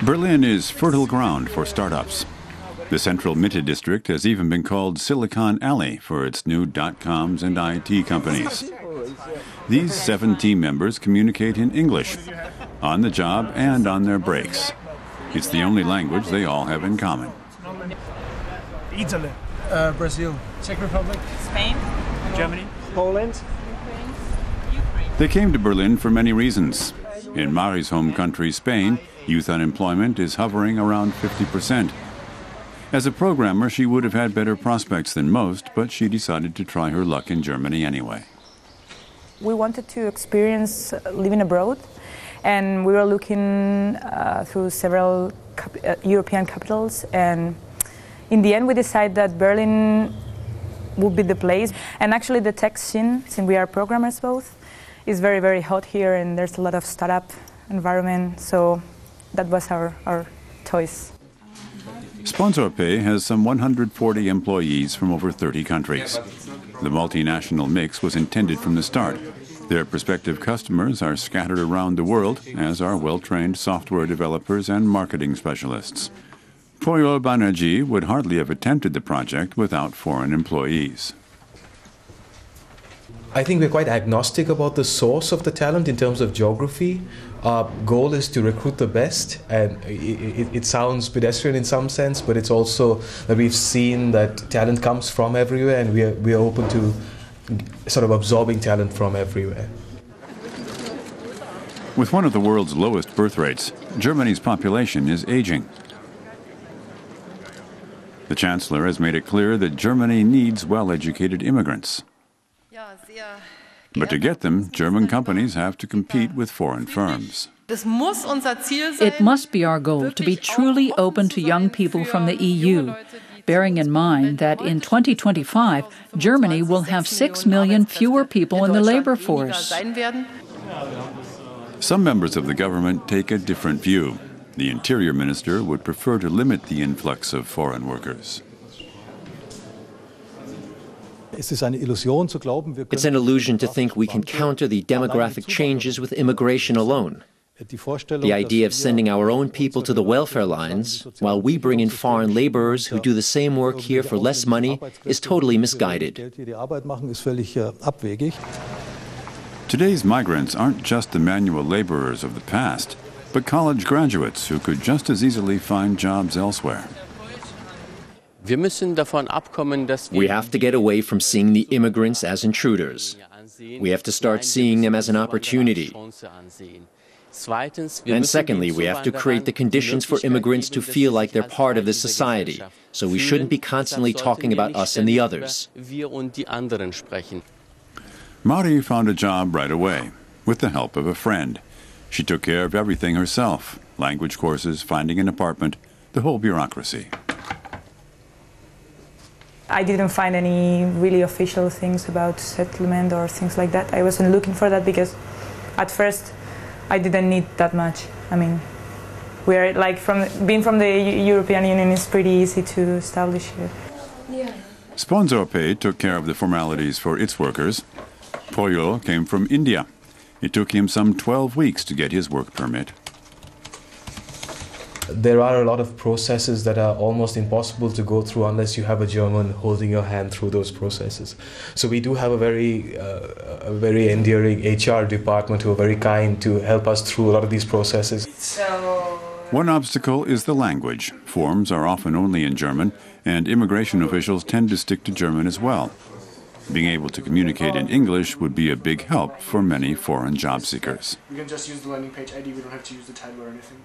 Berlin is fertile ground for startups. The central Mitte district has even been called Silicon Alley for its new dot-coms and IT companies. These 7 team members communicate in English, on the job and on their breaks. It's the only language they all have in common. Italy, Brazil, Czech Republic, Spain, Germany, Poland. They came to Berlin for many reasons. In Mari's home country, Spain, youth unemployment is hovering around 50%. As a programmer, she would have had better prospects than most, but she decided to try her luck in Germany anyway. We wanted to experience living abroad, and we were looking through several European capitals, and in the end we decided that Berlin would be the place. And actually the tech scene, since we are programmers both, is very, very hot here, and there's a lot of startup environment, so that was our choice. Spokesperson has some 140 employees from over 30 countries. The multinational mix was intended from the start. Their prospective customers are scattered around the world, as are well-trained software developers and marketing specialists. Poyol Banerjee would hardly have attempted the project without foreign employees. I think we're quite agnostic about the source of the talent in terms of geography. Our goal is to recruit the best, and it sounds pedestrian in some sense, but it's also that we've seen that talent comes from everywhere, and we are open to sort of absorbing talent from everywhere. With one of the world's lowest birth rates, Germany's population is aging. The Chancellor has made it clear that Germany needs well-educated immigrants. But to get them, German companies have to compete with foreign firms. It must be our goal to be truly open to young people from the EU, bearing in mind that in 2025, Germany will have 6 million fewer people in the labor force. Some members of the government take a different view. The Interior Minister would prefer to limit the influx of foreign workers. It's an illusion to think we can counter the demographic changes with immigration alone. The idea of sending our own people to the welfare lines, while we bring in foreign laborers who do the same work here for less money, is totally misguided. Today's migrants aren't just the manual laborers of the past, but college graduates who could just as easily find jobs elsewhere. We have to get away from seeing the immigrants as intruders. We have to start seeing them as an opportunity. And secondly, we have to create the conditions for immigrants to feel like they're part of this society. So we shouldn't be constantly talking about us and the others. Mari found a job right away, with the help of a friend. She took care of everything herself: language courses, finding an apartment, the whole bureaucracy. I didn't find any really official things about settlement or things like that. I wasn't looking for that because at first I didn't need that much. I mean, we're like being from the European Union is pretty easy to establish here. Yeah. Spokesperson took care of the formalities for its workers. Poyol came from India. It took him some 12 weeks to get his work permit. There are a lot of processes that are almost impossible to go through unless you have a German holding your hand through those processes. So we do have a very endearing HR department who are very kind to help us through a lot of these processes. One obstacle is the language. Forms are often only in German, and immigration officials tend to stick to German as well. Being able to communicate in English would be a big help for many foreign job seekers. We can just use the landing page ID, we don't have to use the title or anything.